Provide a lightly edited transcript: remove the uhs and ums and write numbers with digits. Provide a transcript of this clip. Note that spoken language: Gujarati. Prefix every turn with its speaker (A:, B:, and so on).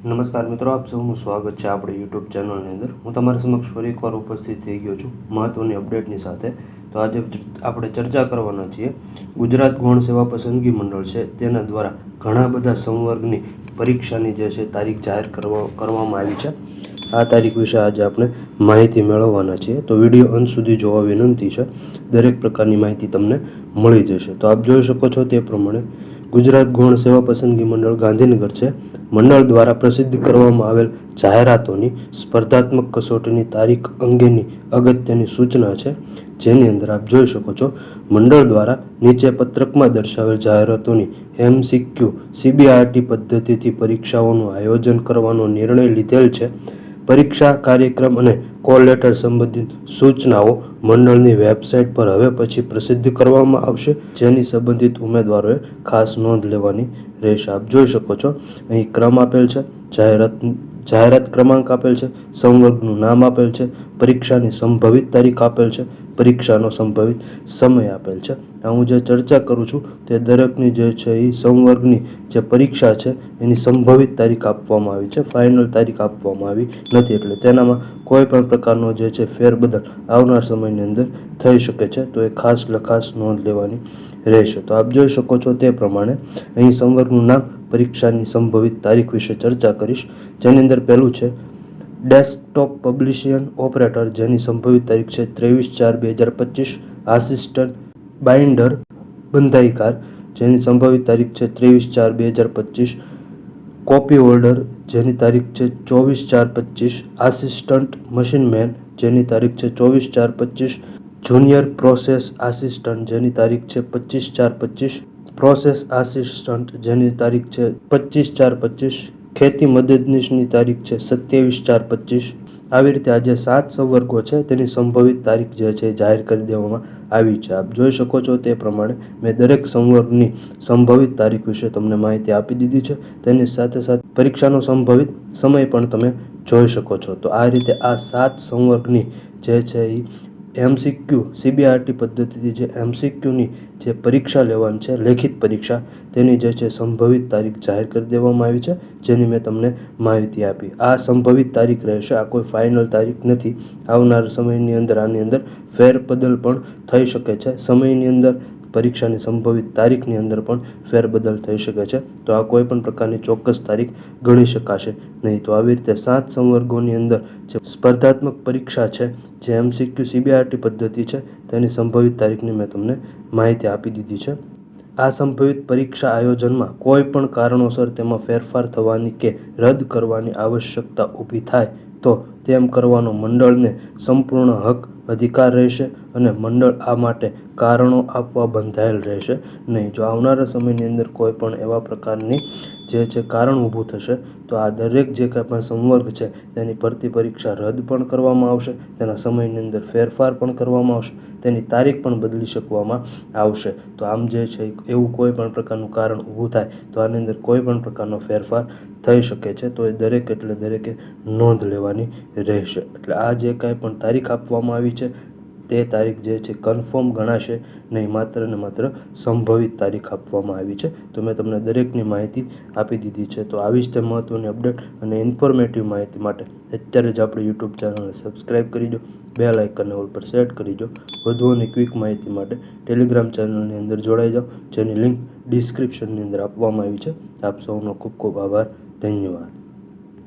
A: નમસ્કાર મિત્રો, આપ સૌનું સ્વાગત છે આપણે યુટ્યુબ ચેનલની અંદર. હું તમારી સમક્ષ ફરી એકવાર ઉપસ્થિત થઈ ગયો છું મહત્ત્વની અપડેટની સાથે. તો આજે આપણે ચર્ચા કરવાના છીએ ગુજરાત ગૌણ સેવા પસંદગી મંડળ છે તેના દ્વારા ઘણા બધા સંવર્ગની પરીક્ષાની જે છે તારીખ જાહેર કરવામાં આવી છે. આ તારીખ વિશે આજે આપણે માહિતી મેળવવાના છીએ. તો વિડીયો અંત સુધી જોવા વિનંતી છે. દરેક પ્રકારની માહિતી તમને મળી જશે. તો આપ જોઈ શકો છો તે પ્રમાણે ગુજરાત ગૌણ સેવા પસંદગી મંડળ ગાંધીનગર છે. મંડળ દ્વારા પ્રસિદ્ધ કરવામાં આવેલ જાહેરાતોની સ્પર્ધાત્મક કસોટીની તારીખ અંગેની અગત્યની સૂચના છે, જેની અંદર આપ જોઈ શકો છો મંડળ દ્વારા નીચે પત્રકમાં દર્શાવેલ જાહેરાતોની MCQ CBRT પદ્ધતિથી પરીક્ષાઓનું આયોજન કરવાનો નિર્ણય લીધેલ છે. પરીક્ષા કાર્યક્રમ અને કોલ લેટર સંબંધિત સૂચનાઓ મંડળની વેબસાઇટ પર હવે પછી પ્રસિદ્ધ કરવામાં આવશે, જેની સંબંધિત ઉમેદવારોએ ખાસ નોંધ લેવાની રહેશે. આપ જોઈ શકો છો અહીં ક્રમ આપેલ છે, જાહેરાત ક્રમાંક આપેલ છે, સંવર્ગનું નામ આપેલ છે, પરીક્ષાની સંભવિત તારીખ આપેલ છે, પરીક્ષાનો સંભવિત સમય આપેલ છે. હું જે ચર્ચા કરું છું તે દરેકની જે છે એ સંવર્ગની જે પરીક્ષા છે એની સંભવિત તારીખ આપવામાં આવી છે, ફાઇનલ તારીખ આપવામાં આવી નથી. એટલે તેનામાં કોઈ પણ પ્રકારનો જે છે ફેરબદલ આવનાર સમયની અંદર થઈ શકે છે, તો એ ખાસ નોંધ લેવાની રહેશે. તો આપ જોઈ શકો છો તે પ્રમાણે અહીં સંવર્ગનું નામ, પરીક્ષાની સંભવિત તારીખ વિશે ચર્ચા કરીશ, જેની અંદર પહેલું છે ડેસ્કટોપ પબ્લિશિંગ ઓપરેટર, જેની સંભવિત તારીખ છે 23/4/2025. આસિસ્ટન્ટ બાઇન્ડર બંધાઈકાર, જેની સંભવિત તારીખ છે 23/4/2025. કોપી હોલ્ડર, જેની તારીખ છે 24/4/25. આસિસ્ટન્ટ મશીનમેન, જેની તારીખ છે 24/4/25. જુનિયર પ્રોસેસ આસિસ્ટન્ટ, જેની તારીખ છે 25/4/25. પ્રોસેસ આસિસ્ટન્ટ, જેની તારીખ છે 25/4/25. ખેતી મદદનીશની તારીખ છે 27/4/25. આવી રીતે આ જે 7 સંવર્ગો છે તેની સંભવિત તારીખ જે છે જાહેર કરી દેવામાં આવી છે. આપ જોઈ શકો છો તે પ્રમાણે મેં દરેક સંવર્ગની સંભવિત તારીખ વિશે તમને માહિતી આપી દીધી છે. તેની સાથે પરીક્ષાનો સંભવિત સમય પણ તમે જોઈ શકો છો. તો આ રીતે આ 7 સંવર્ગની જે છે એ MCQ CBRT પદ્ધતિથી જે MCQની જે પરીક્ષા લેવાની છે, લેખિત પરીક્ષા, તેની જે છે સંભવિત તારીખ જાહેર કરી દેવામાં આવી છે, જેની મેં તમને માહિતી આપી. આ સંભવિત તારીખ રહેશે, આ કોઈ ફાઇનલ તારીખ નથી. આવનાર સમયની અંદર આની અંદર ફેરબદલ પણ થઈ શકે છે. સમયની અંદર પરીક્ષાની સંભવિત તારીખની અંદર પણ ફેરબદલ થઈ શકે છે. તો આ કોઈ પણ પ્રકારની ચોક્કસ તારીખ ગણી શકાશે નહીં. તો આવી રીતે 7 સંવર્ગોની અંદર જે સ્પર્ધાત્મક પરીક્ષા છે, જે MCQ CBRT પદ્ધતિ છે, તેની સંભવિત તારીખની મેં તમને માહિતી આપી દીધી છે. આ સંભવિત પરીક્ષા આયોજનમાં કોઈ પણ કારણોસર તેમાં ફેરફાર થવાની કે રદ કરવાની આવશ્યકતા ઊભી થાય તો તેમ કરવાનો મંડળને સંપૂર્ણ હક અધિકાર રહેશે અને મંડળ આ માટે કારણો આપવા બંધાયેલ રહેશે નહીં. જો આવનારા સમયની અંદર કોઈ પણ એવા પ્રકારની જે છે કારણ ઊભું થશે તો આ દરેક જે કાંઈ પણ સંવર્ગ છે તેની ભરતી પરીક્ષા રદ પણ કરવામાં આવશે, તેના સમયની અંદર ફેરફાર પણ કરવામાં આવશે, તેની તારીખ પણ બદલી શકવામાં આવશે. તો આમ જે છે એવું કોઈ પણ પ્રકારનું કારણ ઊભું થાય તો આની અંદર કોઈ પણ પ્રકારનો ફેરફાર થઈ શકે છે. તો એ દરેકે નોંધ લેવાની રહેશે. એટલે આ જે કાંઈ પણ તારીખ આપવામાં આવી છે તે તારીખ જે છે કન્ફર્મ ગણાશે નહીં, માત્ર ને માત્ર સંભવિત તારીખ આપવામાં આવી છે. તો મેં તમને દરેકની માહિતી આપી દીધી છે. તો આવી જ તે મહત્ત્વની અપડેટ અને ઇન્ફોર્મેટિવ માહિતી માટે અત્યારે જ આપણે યુટ્યુબ ચેનલને સબસ્ક્રાઈબ કરી દો, બેલ આઇકનને ઓલ પર સેટ કરી દો. વધુ અને ક્વિક માહિતી માટે ટેલિગ્રામ ચેનલની અંદર જોડાઈ જાઓ, જેની લિંક ડિસ્ક્રિપ્શનની અંદર આપવામાં આવી છે. આપ સૌનો ખૂબ આભાર. ધન્યવાદ.